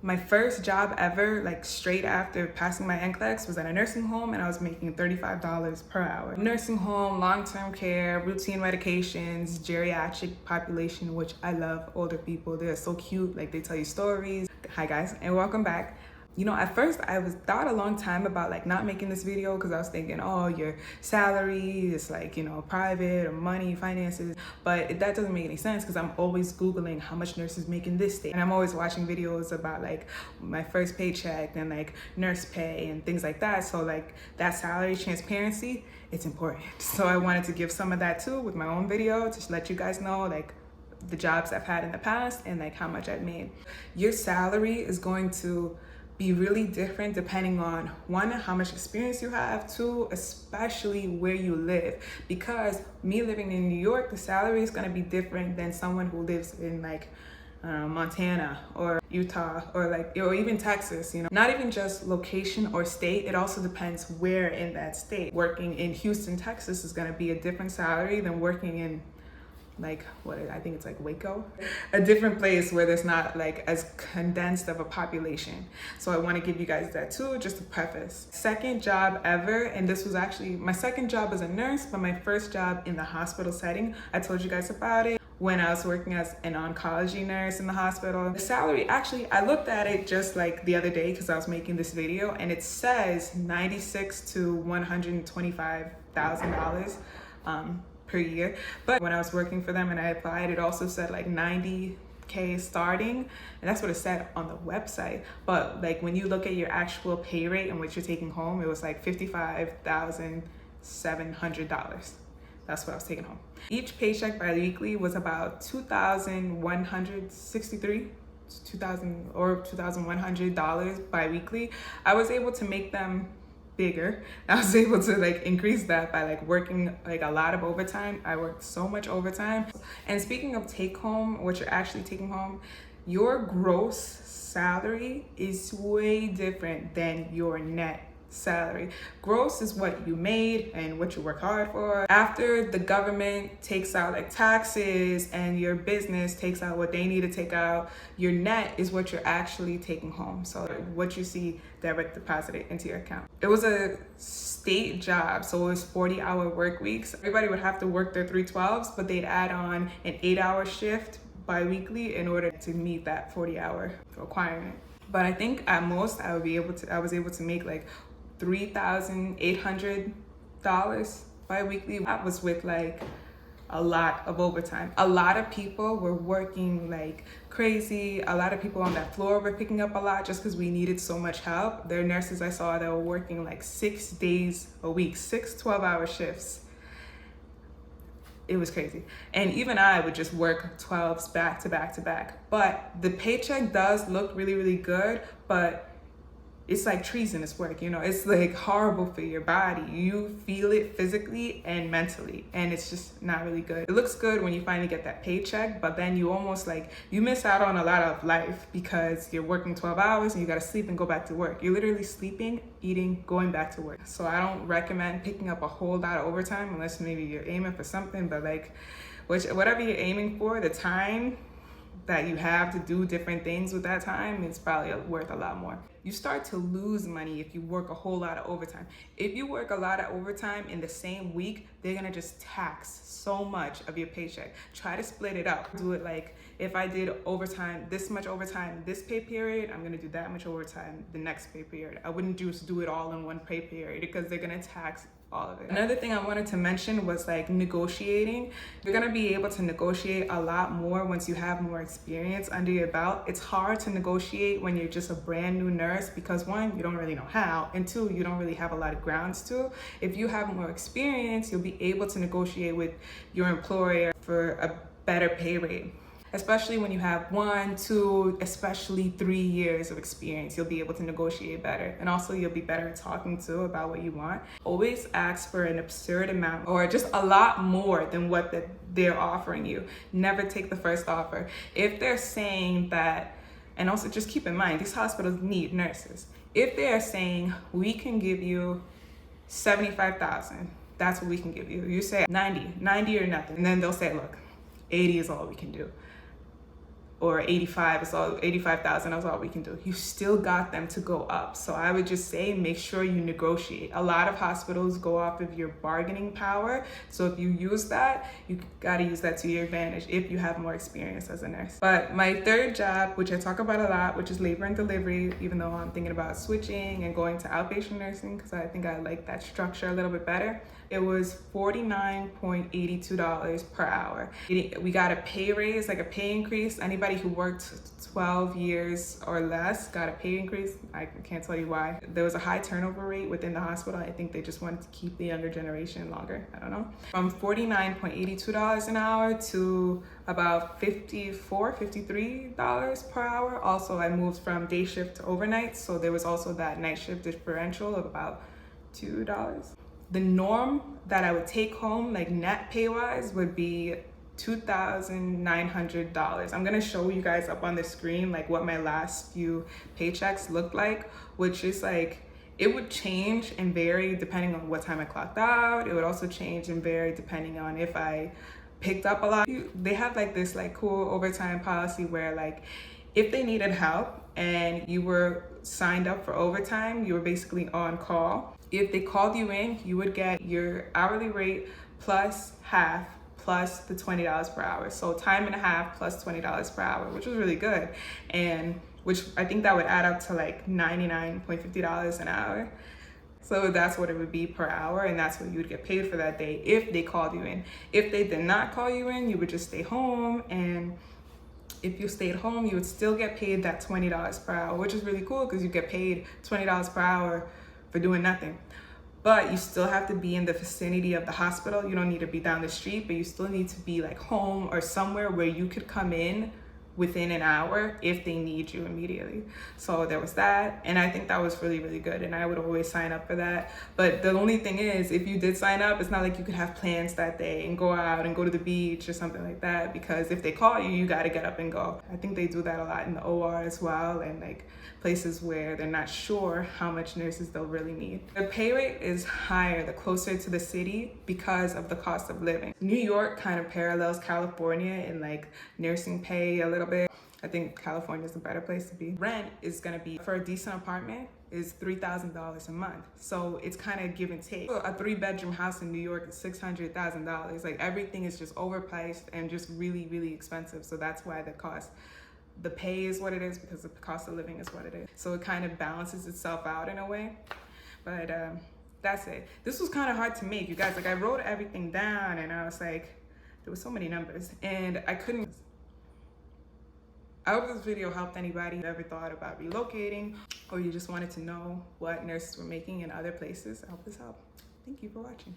My first job ever, like straight after passing my NCLEX, was at a nursing home, and I was making $35 per hour. Nursing home, long-term care, routine medications, geriatric population, which I love. Older people, they're so cute, like they tell you stories. Hi guys, and welcome back. You know, at first I thought a long time about like not making this video because I was thinking, oh, your salary is like, you know, private or money, finances, but that doesn't make any sense because I'm always Googling how much nurses make in this state. And I'm always watching videos about like my first paycheck and like nurse pay and things like that. So like that salary transparency, it's important. So I wanted to give some of that too with my own video to let you guys know like the jobs I've had in the past and like how much I've made. Your salary is going to be really different depending on one, how much experience you have, two, especially where you live. Because me living in New York, the salary is going to be different than someone who lives in like Montana or Utah or even Texas. You know, not even just location or state, it also depends where in that state. Working in Houston, Texas is going to be a different salary than working in like I think it's like Waco, a different place where there's not like as condensed of a population. So I want to give you guys that too, just to preface. Second job ever, and this was actually my second job as a nurse, but my first job in the hospital setting. I told you guys about it when I was working as an oncology nurse in the hospital. The salary, actually, I looked at it just like the other day because I was making this video, and it says $96,000 to $125,000 per year. But when I was working for them and I applied, it also said like 90K starting, and that's what it said on the website. But like when you look at your actual pay rate and what you're taking home, it was like $55,700. That's what I was taking home. Each paycheck biweekly was about $2,100 biweekly. I was able to make them bigger. I was able to like increase that by like working like a lot of overtime. I worked so much overtime. And speaking of take home, what you're actually taking home, your gross salary is way different than your net salary. Gross is what you made and what you work hard for. After the government takes out like taxes and your business takes out what they need to take out, your net is what you're actually taking home. So what you see direct deposited into your account. It was a state job, so it was 40-hour work weeks. Everybody would have to work their 312s, but they'd add on an 8-hour shift bi-weekly in order to meet that 40-hour requirement. But I think at most I was able to make like $3,800 bi-weekly. That was with like a lot of overtime. A lot of people were working like crazy. A lot of people on that floor were picking up a lot just because we needed so much help. There are nurses I saw that were working like 6 days a week, 6 12-hour shifts. It was crazy. And even I would just work 12s back to back to back. But the paycheck does look really, really good, but it's like treasonous work, you know, it's like horrible for your body. You feel it physically and mentally, and it's just not really good. It looks good when you finally get that paycheck, but then you almost like, you miss out on a lot of life because you're working 12 hours and you gotta sleep and go back to work. You're literally sleeping, eating, going back to work. So I don't recommend picking up a whole lot of overtime unless maybe you're aiming for something, but like whatever you're aiming for, the time that you have to do different things with that time, it's probably worth a lot more. You start to lose money if you work a whole lot of overtime. If you work a lot of overtime in the same week, they're gonna just tax so much of your paycheck. Try to split it up. Do it like, if I did overtime, this much overtime this pay period, I'm gonna do that much overtime the next pay period. I wouldn't just do it all in one pay period because they're gonna tax all of it. Another thing I wanted to mention was like negotiating. You're gonna be able to negotiate a lot more once you have more experience under your belt. It's hard to negotiate when you're just a brand new nurse because one, you don't really know how, and two, you don't really have a lot of grounds to. If you have more experience, you'll be able to negotiate with your employer for a better pay rate. Especially when you have 1, 2, especially 3 years of experience, you'll be able to negotiate better. And also you'll be better at talking to about what you want. Always ask for an absurd amount or just a lot more than what they're offering you. Never take the first offer. If they're saying that, and also just keep in mind, these hospitals need nurses. If they are saying, we can give you $75,000, that's what we can give you. You say 90 or nothing. And then they'll say, look, 80 is all we can do. or 85, it's all 85,000, that's all we can do. You still got them to go up. So I would just say, make sure you negotiate. A lot of hospitals go off of your bargaining power. So if you use that, you gotta use that to your advantage if you have more experience as a nurse. But my third job, which I talk about a lot, which is labor and delivery, even though I'm thinking about switching and going to outpatient nursing, because I think I like that structure a little bit better. It was $49.82 per hour. We got a pay raise, like a pay increase. Anybody who worked 12 years or less got a pay increase. I can't tell you why. There was a high turnover rate within the hospital. I think they just wanted to keep the younger generation longer. I don't know. From $49.82 an hour to about $53 per hour. Also, I moved from day shift to overnight, so there was also that night shift differential of about $2. The norm that I would take home, like net pay wise, would be $2,900. I'm gonna show you guys up on the screen like what my last few paychecks looked like, which is like, it would change and vary depending on what time I clocked out. It would also change and vary depending on if I picked up a lot. They have like this like cool overtime policy where like, if they needed help and you were signed up for overtime, you were basically on call. If they called you in, you would get your hourly rate plus half plus the $20 per hour. So time and a half plus $20 per hour, which was really good. And which I think that would add up to like $99.50 an hour. So that's what it would be per hour, and that's what you would get paid for that day if they called you in. If they did not call you in, you would just stay home, and if you stayed home, you would still get paid that $20 per hour, which is really cool because you get paid $20 per hour for doing nothing. But you still have to be in the vicinity of the hospital. You don't need to be down the street, but you still need to be like home or somewhere where you could come in within an hour if they need you immediately. So there was that, and I think that was really, really good, and I would always sign up for that. But the only thing is, if you did sign up, it's not like you could have plans that day and go out and go to the beach or something like that, because if they call you, you got to get up and go. I think they do that a lot in the OR as well, and like places where they're not sure how much nurses they'll really need. The pay rate is higher the closer to the city because of the cost of living. New York kind of parallels California in like nursing pay a little bit. I think California is a better place to be. Rent is gonna be, for a decent apartment, is $3,000 a month. So it's kind of give and take. A 3-bedroom house in New York is $600,000. Like everything is just overpriced and just really, really expensive. So that's why the pay is what it is, because the cost of living is what it is. So it kind of balances itself out in a way. But that's it. This was kind of hard to make, you guys. Like I wrote everything down and I was like, there were so many numbers and I couldn't. I hope this video helped anybody who ever thought about relocating, or you just wanted to know what nurses were making in other places. I hope this helped. Thank you for watching.